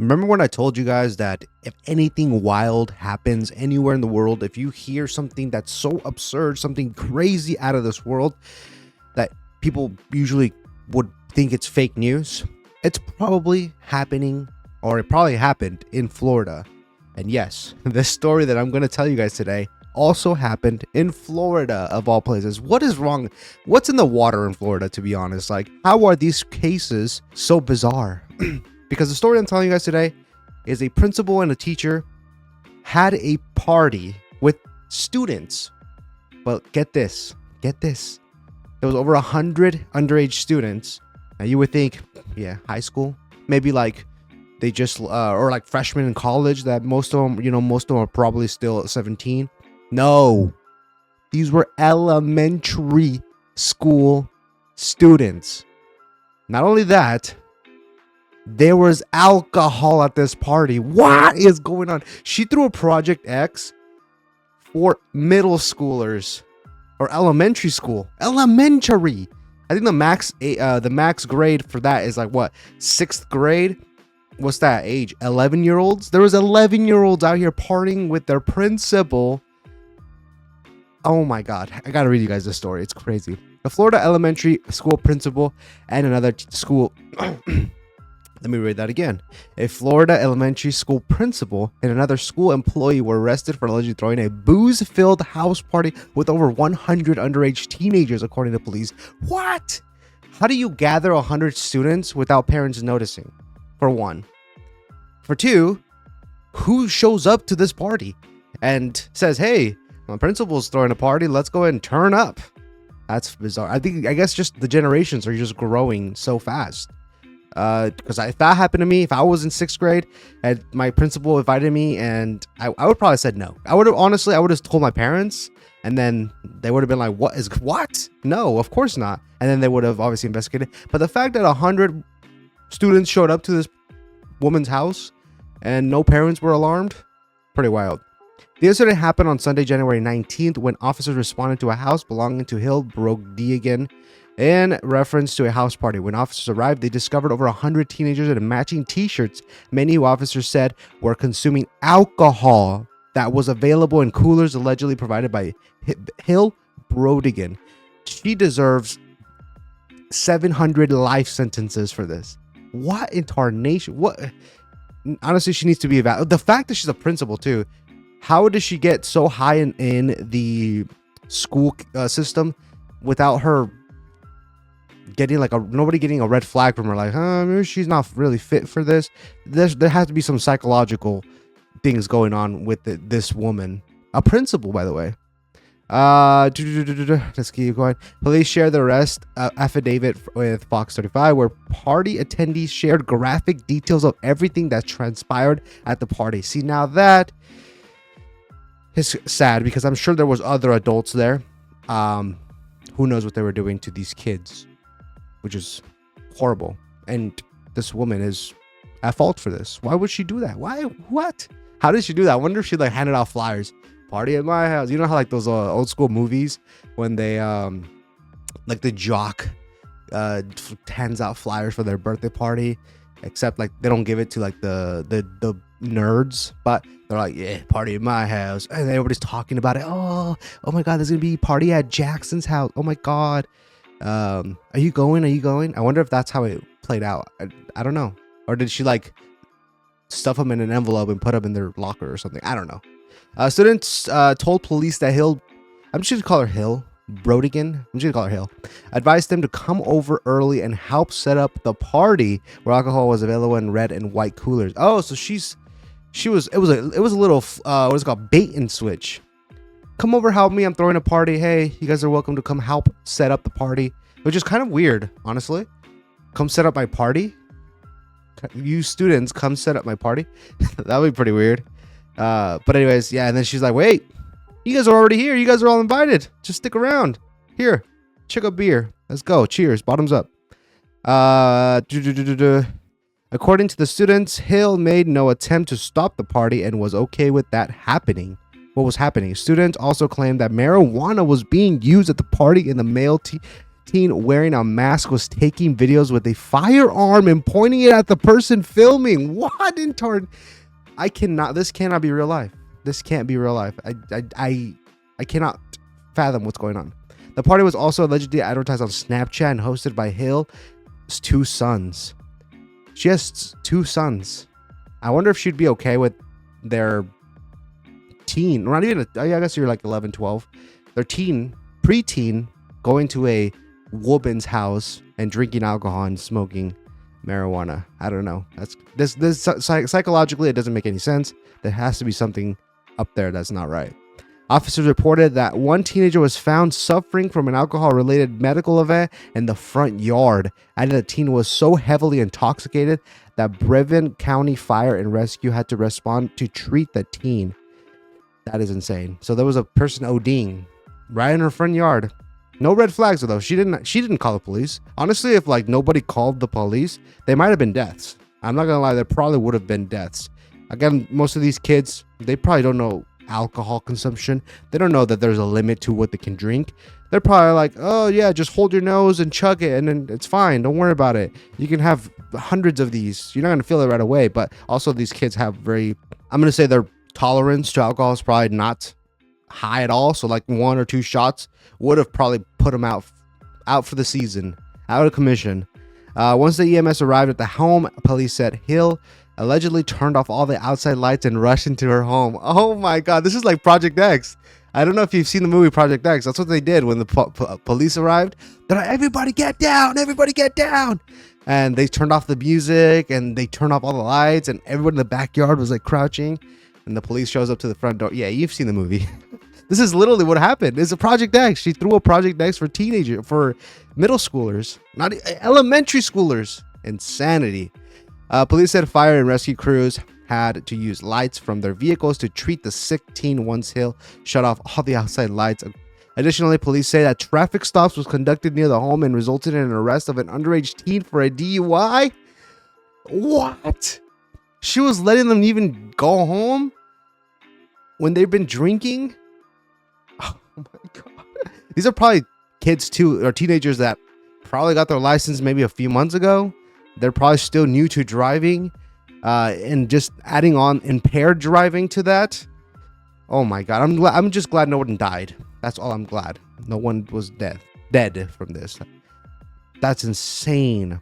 Remember when I told you guys that if anything wild happens anywhere in the world, if you hear something that's so absurd, something crazy out of this world, that people usually would think it's fake news, it's probably happening, or it probably happened in Florida. And yes, this story that I'm going to tell you guys today also happened in Florida, of all places. What is wrong? What's in the water in Florida, to be honest? Like, how are these cases so bizarre? Because the story I'm telling you guys today is a principal and a teacher had a party with students. But get this. There was over 100 underage students. Now you would think, yeah, high school, maybe like they just or like freshmen in college, that most of them are probably still 17. No, these were elementary school students. Not only that, there was alcohol at this party. What is going on? She threw a Project X for middle schoolers or elementary school. Elementary. I think the max grade for that is like what? 6th grade? What's that age? 11-year-olds? There was 11-year-olds out here partying with their principal. Oh my God. I got to read you guys this story. It's crazy. The Florida elementary school principal and another school Let me read that again. A Florida elementary school principal and another school employee were arrested for allegedly throwing a booze-filled house party with over 100 underage teenagers, according to police. What? How do you gather 100 students without parents noticing? For one. For two, who shows up to this party and says, hey, my principal's throwing a party, let's go ahead and turn up? That's bizarre. I guess just the generations are just growing so fast. Because if that happened to me, if I was in 6th grade and my principal invited me, and I would probably said no. I would have told my parents, and then they would have been like, what? No, of course not. And then they would have obviously investigated. But the fact that 100 students showed up to this woman's house and no parents were alarmed, pretty wild. The incident happened on Sunday, January 19th, when officers responded to a house belonging to Hill Brodigan in reference to a house party. When officers arrived, they discovered over 100 teenagers in matching t-shirts. Many who officers said were consuming alcohol that was available in coolers allegedly provided by Hill Brodigan. She deserves 700 life sentences for this. What in tarnation? What? Honestly, she needs to be evaluated. The fact that she's a principal too. How did she get so high in the school system without her getting nobody getting a red flag from her, like, maybe she's not really fit for this? There has to be some psychological things going on with this woman, a principal, by the way. Let's keep going. Police shared the arrest affidavit with Fox 35, where party attendees shared graphic details of everything that transpired at the party. See, now that is sad, because I'm sure there was other adults there. Who knows what they were doing to these kids, which is horrible. And this woman is at fault for this. Why would she do that? Why? What? How did she do that? I wonder if she handed out flyers. Party at my house. You know how those old school movies when they the jock hands out flyers for their birthday party, except they don't give it to the nerds, but they're like, yeah, party at my house, and everybody's talking about it. Oh my God, there's gonna be a party at Jackson's house. Oh my God. Are you going? I wonder if that's how it played out. I don't know. Or did she stuff them in an envelope and put them in their locker or something? I don't know. Students told police that I'm just gonna call her Hill Brodigan. I'm just gonna call her Hill. Advised them to come over early and help set up the party, where alcohol was available in red and white coolers. Oh, so it was a little what is it called, bait and switch. Come over, help me. I'm throwing a party. Hey, you guys are welcome to come help set up the party, which is kind of weird, honestly. Come set up my party. You students, come set up my party. That would be pretty weird. But anyways, yeah, and then she's like, wait, you guys are already here. You guys are all invited. Just stick around. Here, check a beer. Let's go. Cheers. Bottoms up. According to the students, Hill made no attempt to stop the party and was okay with that happening. What was happening? Students also claimed that marijuana was being used at the party, and the male teen wearing a mask was taking videos with a firearm and pointing it at the person filming. What in turn? I cannot. This cannot be real life. This can't be real life. I cannot fathom what's going on. The party was also allegedly advertised on Snapchat and hosted by Hill's 2 sons. She has 2 sons. I wonder if she'd be okay with their teen, or not even, I guess you're like 11, 12. Their preteen, going to a woman's house and drinking alcohol and smoking marijuana. I don't know. This psychologically, it doesn't make any sense. There has to be something up there that's not right. Officers reported that one teenager was found suffering from an alcohol-related medical event in the front yard, and the teen was so heavily intoxicated that Brevard County Fire and Rescue had to respond to treat the teen. That is insane. So there was a person ODing right in her front yard. No red flags though. She didn't call the police. Honestly, if like nobody called the police, they might have been deaths. I'm not gonna lie, there probably would have been deaths. Again, most of these kids, they probably don't know alcohol consumption. They don't know that there's a limit to what they can drink. They're probably like, oh yeah, just hold your nose and chug it and then it's fine, don't worry about it. You can have hundreds of these, you're not gonna feel it right away. But also these kids have I'm gonna say their tolerance to alcohol is probably not high at all. So like 1 or 2 shots would have probably put them out for the season, out of commission. Once the EMS arrived at the home, police said Hill allegedly turned off all the outside lights and rushed into her home. Oh my god, this is like Project X. I don't know if you've seen the movie Project X. That's what they did when the police arrived. They're like, everybody get down, everybody get down. And they turned off the music and they turned off all the lights and everyone in the backyard was like crouching. And the police shows up to the front door. Yeah, you've seen the movie. This is literally what happened. It's a Project X. She threw a Project X for middle schoolers, not elementary schoolers. Insanity. Police said fire and rescue crews had to use lights from their vehicles to treat the sick teen once Hill shut off all the outside lights. Additionally, police say that traffic stops was conducted near the home and resulted in an arrest of an underage teen for a DUI. What? She was letting them even go home when they've been drinking? Oh my god. These are probably kids too, or teenagers that probably got their license maybe a few months ago. They're probably still new to driving, and just adding on impaired driving to that. Oh my god. I'm just glad no one died. That's all I'm glad. No one was dead from this. That's insane.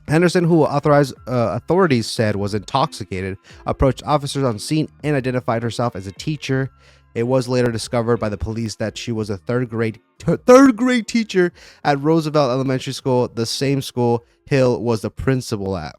Henderson, who authorities said was intoxicated, approached officers on scene and identified herself as a teacher. It was later discovered by the police that she was a third grade teacher at Roosevelt Elementary School, the same school Hill was the principal at.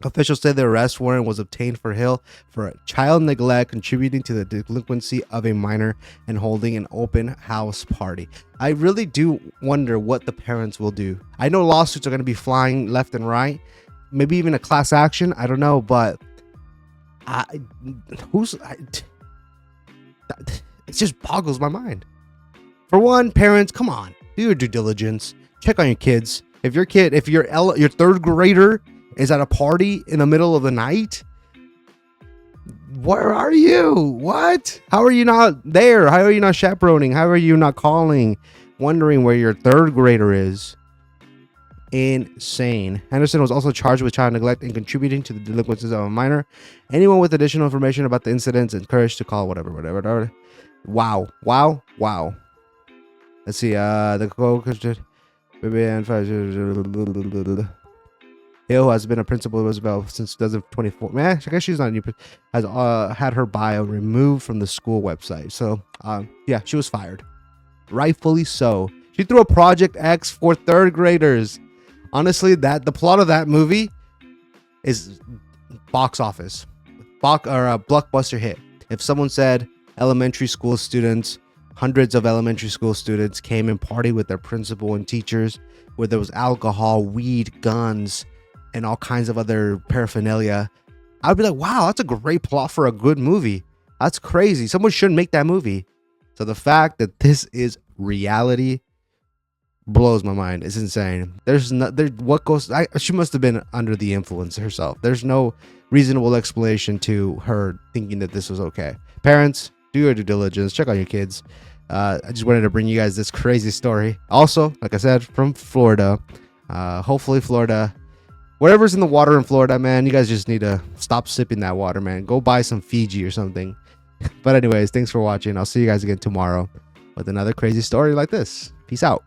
Officials said the arrest warrant was obtained for Hill for child neglect, contributing to the delinquency of a minor, and holding an open house party. I really do wonder what the parents will do. I know lawsuits are going to be flying left and right, maybe even a class action. I don't know, but it just boggles my mind. For one, parents, come on, do your due diligence. Check on your kids. If your third grader is at a party in the middle of the night, where are you? What? How are you not there? How are you not chaperoning? How are you not calling, wondering where your third grader is? Insane. Henderson was also charged with child neglect and contributing to the delinquencies of a minor. Anyone with additional information about the incidents encouraged to call whatever. Wow. Let's see. Hill has been a principal at Roosevelt since 2024. Man, I guess she's not new. Has had her bio removed from the school website. So, yeah, she was fired. Rightfully so. She threw a Project X for third graders. Honestly, the plot of that movie is box office, or a blockbuster hit. If someone said elementary school students, hundreds of elementary school students came and partied with their principal and teachers, where there was alcohol, weed, guns, and all kinds of other paraphernalia, I'd be like, wow, that's a great plot for a good movie. That's crazy. Someone should make that movie. So the fact that this is reality blows my mind. It's insane. She must have been under the influence herself. There's no reasonable explanation to her thinking that this was okay. Parents, do your due diligence. Check on your kids. I just wanted to bring you guys this crazy story. Also, like I said, from Florida. Hopefully Florida, whatever's in the water in Florida, man, you guys just need to stop sipping that water, man. Go buy some Fiji or something. But anyways, thanks for watching. I'll see you guys again tomorrow with another crazy story like this. Peace out.